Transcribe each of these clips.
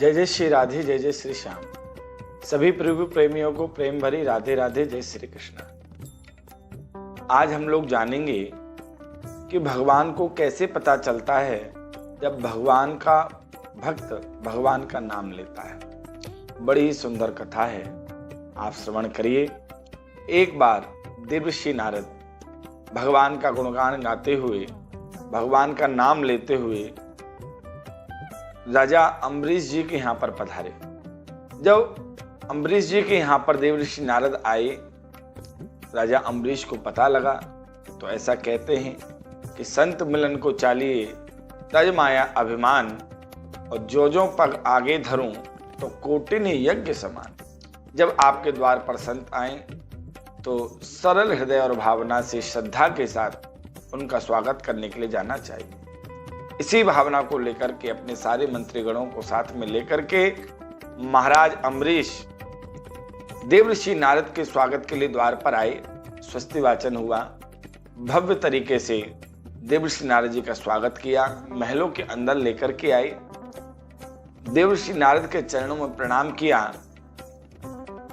जय जय श्री राधे, जय जय श्री श्याम। सभी प्रभु प्रेमियों को प्रेम भरी राधे राधे, जय श्री कृष्ण। आज हम लोग जानेंगे कि भगवान को कैसे पता चलता है जब भगवान का भक्त भगवान का नाम लेता है। बड़ी ही सुंदर कथा है, आप श्रवण करिए। एक बार देवर्षि नारद भगवान का गुणगान गाते हुए, भगवान का नाम लेते हुए राजा अम्बरीश जी के यहाँ पर पधारे। जब अम्बरीश जी के यहाँ पर देवर्षि नारद आए, राजा अम्बरीश को पता लगा तो ऐसा कहते हैं कि संत मिलन को चालिए तजमाया अभिमान, और जो पग आगे धरूं तो कोटिन यज्ञ समान। जब आपके द्वार पर संत आए तो सरल हृदय और भावना से श्रद्धा के साथ उनका स्वागत करने के लिए जाना चाहिए। इसी भावना को लेकर के अपने सारे मंत्रीगणों को साथ में लेकर के महाराज अम्बरीश देवर्षि नारद के स्वागत के लिए द्वार पर आए। स्वस्ति वाचन हुआ, भव्य तरीके से देवर्षि नारद जी का स्वागत किया, महलों के अंदर लेकर के आए। देवर्षि नारद के चरणों में प्रणाम किया,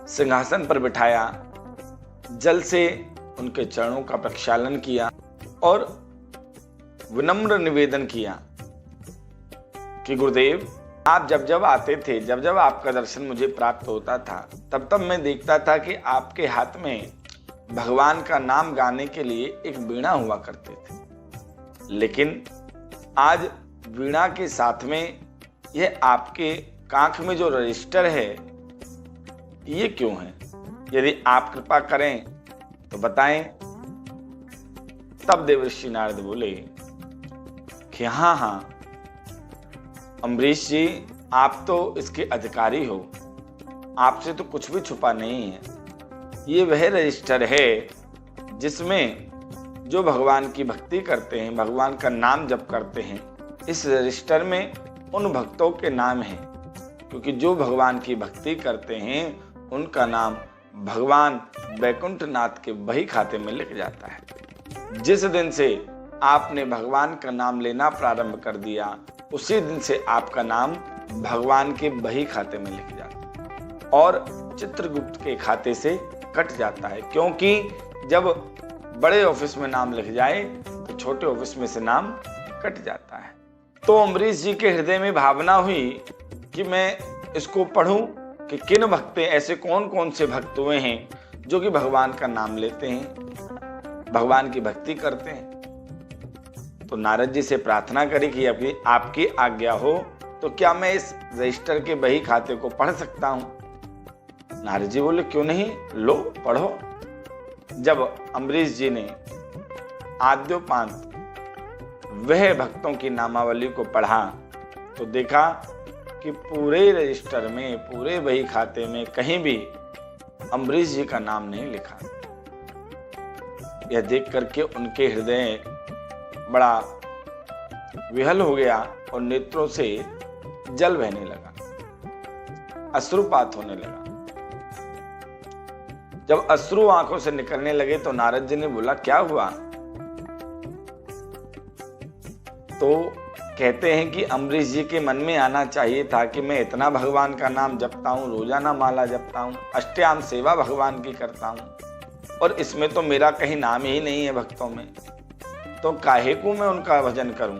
सिंहासन पर बिठाया, जल से उनके चरणों का प्रक्षालन किया और विनम्र निवेदन किया कि गुरुदेव, आप जब जब आते थे, जब जब आपका दर्शन मुझे प्राप्त होता था, तब तब मैं देखता था कि आपके हाथ में भगवान का नाम गाने के लिए एक वीणा हुआ करते थे। लेकिन आज वीणा के साथ में यह आपके कांख में जो रजिस्टर है, ये क्यों है? यदि आप कृपा करें तो बताएं। तब देवर्षि नारद बोले कि हाँ अम्बरीश जी, आप तो इसके अधिकारी हो, आपसे तो कुछ भी छुपा नहीं है। ये वह रजिस्टर है जिसमें जो भगवान की भक्ति करते हैं, भगवान का नाम जप करते हैं, इस रजिस्टर में उन भक्तों के नाम हैं, क्योंकि जो भगवान की भक्ति करते हैं उनका नाम भगवान वैकुंठनाथ के बही खाते में लिख जाता है। जिस दिन से आपने भगवान का नाम लेना प्रारंभ कर दिया, उसी दिन से आपका नाम भगवान के बही खाते में लिख जाता है और चित्रगुप्त के खाते से कट जाता है। क्योंकि जब बड़े ऑफिस में नाम लिख जाए तो छोटे ऑफिस में से नाम कट जाता है। तो अम्बरीश जी के हृदय में भावना हुई कि मैं इसको पढ़ूं कि किन भक्त, ऐसे कौन कौन से भक्त हुए हैं जो कि भगवान का नाम लेते हैं, भगवान की भक्ति करते हैं। तो नारद जी से प्रार्थना करी कि अभी आपकी आज्ञा हो तो क्या मैं इस रजिस्टर के बही खाते को पढ़ सकता हूं? नारद जी बोले क्यों नहीं, लो पढ़ो। जब अम्बरीश जी ने आद्योपांत वह भक्तों की नामावली को पढ़ा तो देखा कि पूरे रजिस्टर में, पूरे बही खाते में कहीं भी अम्बरीश जी का नाम नहीं लिखा। यह देख करके उनके हृदय बड़ा विहल हो गया और नेत्रों से जल बहने लगा, अश्रुपात होने लगा। जब अश्रु आंखों से निकलने लगे तो नारद जी ने बोला क्या हुआ? तो कहते हैं कि अम्बरीश जी के मन में आना चाहिए था कि मैं इतना भगवान का नाम जपता हूँ, रोजाना माला जपता हूँ, अष्टयाम सेवा भगवान की करता हूँ, और इसमें तो मेरा कहीं नाम ही नहीं है भक्तों में, तो काहे को मैं उनका भजन करूं?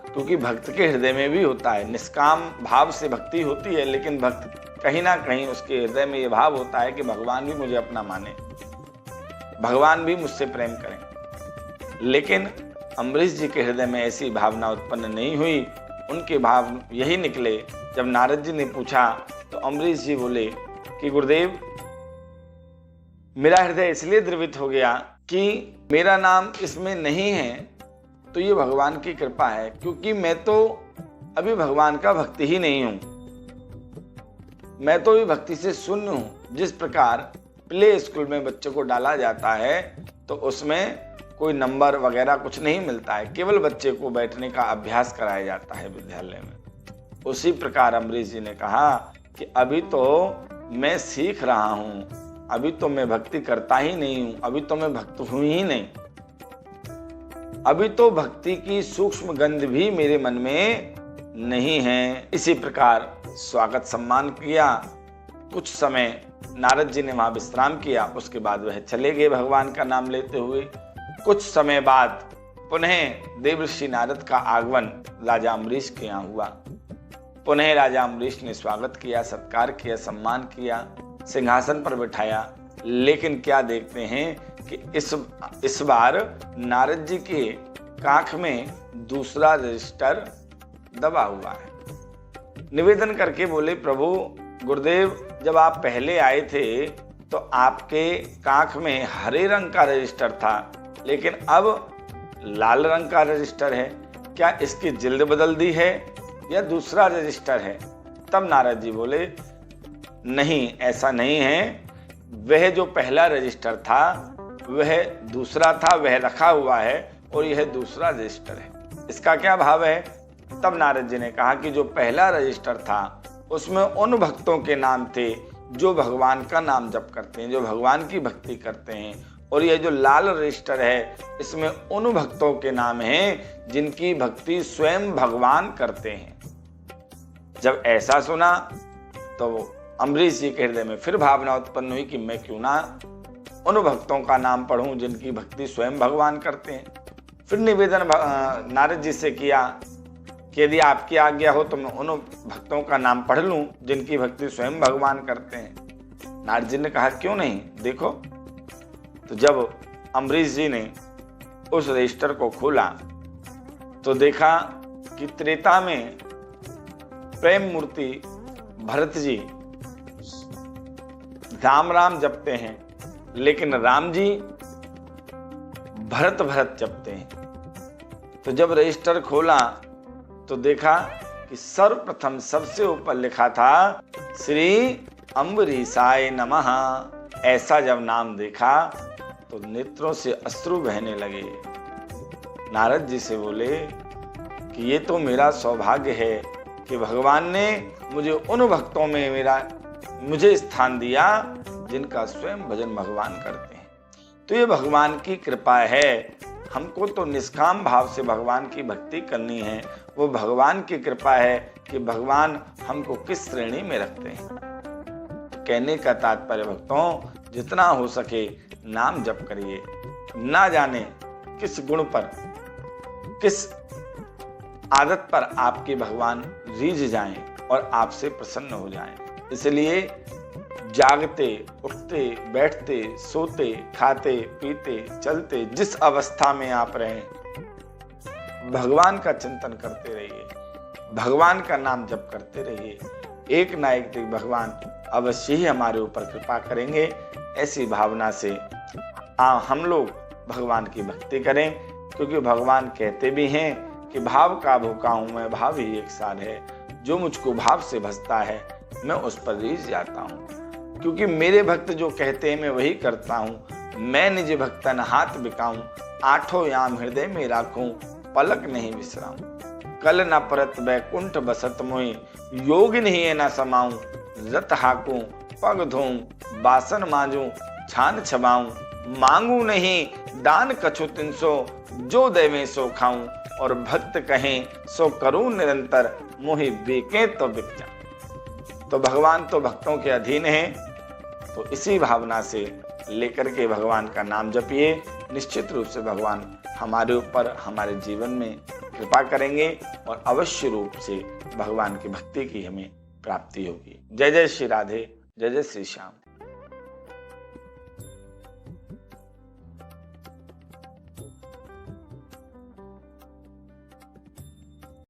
क्योंकि भक्त के हृदय में भी होता है, निष्काम भाव से भक्ति होती है, लेकिन भक्त कहीं ना कहीं उसके हृदय में यह भाव होता है कि भगवान भी मुझे अपना माने, भगवान भी मुझसे प्रेम करें। लेकिन अम्बरीश जी के हृदय में ऐसी भावना उत्पन्न नहीं हुई। उनके भाव यही निकले। जब नारद जी ने पूछा तो अम्बरीश जी बोले कि गुरुदेव, मेरा हृदय इसलिए द्रवित हो गया कि मेरा नाम इसमें नहीं है, तो ये भगवान की कृपा है, क्योंकि मैं तो अभी भगवान का भक्त ही नहीं हूं। मैं तो भी भक्ति से शून्य हूं। जिस प्रकार प्ले स्कूल में बच्चों को डाला जाता है तो उसमें कोई नंबर वगैरह कुछ नहीं मिलता है, केवल बच्चे को बैठने का अभ्यास कराया जाता है विद्यालय में। उसी प्रकार अम्बरीश जी ने कहा कि अभी तो मैं सीख रहा हूं, अभी तो मैं भक्ति करता ही नहीं हूं, अभी तो मैं भक्त हूं ही नहीं। अभी तो भक्ति की सूक्ष्म गंध भी मेरे मन में नहीं हैं। इसी प्रकार स्वागत सम्मान किया। कुछ समय नारद जी ने वहां विश्राम किया, उसके बाद वह चले गए भगवान का नाम लेते हुए। कुछ समय बाद पुनः देवर्षि नारद का आगमन राजा अम्बरीश के यहाँ हुआ। पुनः राजा अम्बरीश ने स्वागत किया, सत्कार किया, सम्मान किया, सिंहासन पर बिठाया। लेकिन क्या देखते हैं कि इस बार नारद जी के काख में दूसरा रजिस्टर दबा हुआ है। निवेदन करके बोले, प्रभु गुरुदेव, जब आप पहले आए थे तो आपके काख में हरे रंग का रजिस्टर था, लेकिन अब लाल रंग का रजिस्टर है। क्या इसकी जिल्द बदल दी है या दूसरा रजिस्टर है? तब नारद जी बोले, नहीं, ऐसा नहीं है। वह जो पहला रजिस्टर था वह दूसरा था, वह रखा हुआ है, और यह दूसरा रजिस्टर है। इसका क्या भाव है? तब नारद जी ने कहा कि जो पहला रजिस्टर था उसमें उन भक्तों के नाम थे जो भगवान का नाम जप करते हैं, जो भगवान की भक्ति करते हैं, और यह जो लाल रजिस्टर है इसमें उन भक्तों के नाम हैं जिनकी भक्ति स्वयं भगवान करते हैं। जब ऐसा सुना तो अम्बरीश जी के हृदय में फिर भावना उत्पन्न हुई कि मैं क्यों ना उन भक्तों का नाम पढ़ूं जिनकी भक्ति स्वयं भगवान करते हैं। फिर निवेदन नारद जी से किया कि यदि आपकी आज्ञा हो तो मैं उन भक्तों का नाम पढ़ लूं जिनकी भक्ति स्वयं भगवान करते हैं। नारद जी ने कहा, क्यों नहीं, देखो। तो जब अम्बरीश जी ने उस रजिस्टर को खोला तो देखा कि त्रेता में प्रेम मूर्ति भरत जी राम राम जपते हैं, लेकिन राम जी भरत भरत जपते हैं। तो जब रजिस्टर खोला तो देखा कि सर्वप्रथम सबसे ऊपर लिखा था श्री अम्बरीशाय नमः। ऐसा जब नाम देखा तो नेत्रों से अश्रु बहने लगे। नारद जी से बोले कि ये तो मेरा सौभाग्य है कि भगवान ने मुझे उन भक्तों में मुझे स्थान दिया जिनका स्वयं भजन भगवान करते हैं। तो ये भगवान की कृपा है। हमको तो निष्काम भाव से भगवान की भक्ति करनी है। वो भगवान की कृपा है कि भगवान हमको किस श्रेणी में रखते हैं। कहने का तात्पर्य भक्तों, जितना हो सके नाम जप करिए। ना जाने किस गुण पर, किस आदत पर आपके भगवान रीझ जाएं और आपसे प्रसन्न हो जाएं। इसलिए जागते, उठते, बैठते, सोते, खाते, पीते, चलते, जिस अवस्था में आप रहें, भगवान का चिंतन करते रहिए, भगवान का नाम जप करते रहिए। एक ना एक दिन भगवान अवश्य ही हमारे ऊपर कृपा करेंगे। ऐसी भावना से हम लोग भगवान की भक्ति करें, क्योंकि भगवान कहते भी हैं कि भाव का भूखा हूं मैं, भाव ही एक सार है। जो मुझको भाव से भजता है मैं उस पर रीझ जाता हूँ। क्योंकि मेरे भक्त जो कहते हैं मैं वही करता हूँ। मैं निज भक्तन हाथ बिकाऊं, आठों याम हृदय में राखूं, पलक नहीं विश्राऊं। कल न परत बैकुंठ बसत मोहि, योग नहीं न समाऊं। रत हाकूं, पग धोऊं, बासन मांजूं, छान छबाऊं। मांगू नहीं दान कछु तिनसो, जो देवें सो खाऊं। और भक्त कहें सो करूं निरंतर, मोहि बेके तो बिक जाऊं। तो भगवान तो भक्तों के अधीन हैं। तो इसी भावना से लेकर के भगवान का नाम जपिए। निश्चित रूप से भगवान हमारे ऊपर, हमारे जीवन में कृपा करेंगे और अवश्य रूप से भगवान की भक्ति की हमें प्राप्ति होगी। जय जय श्री राधे, जय जय श्री श्याम।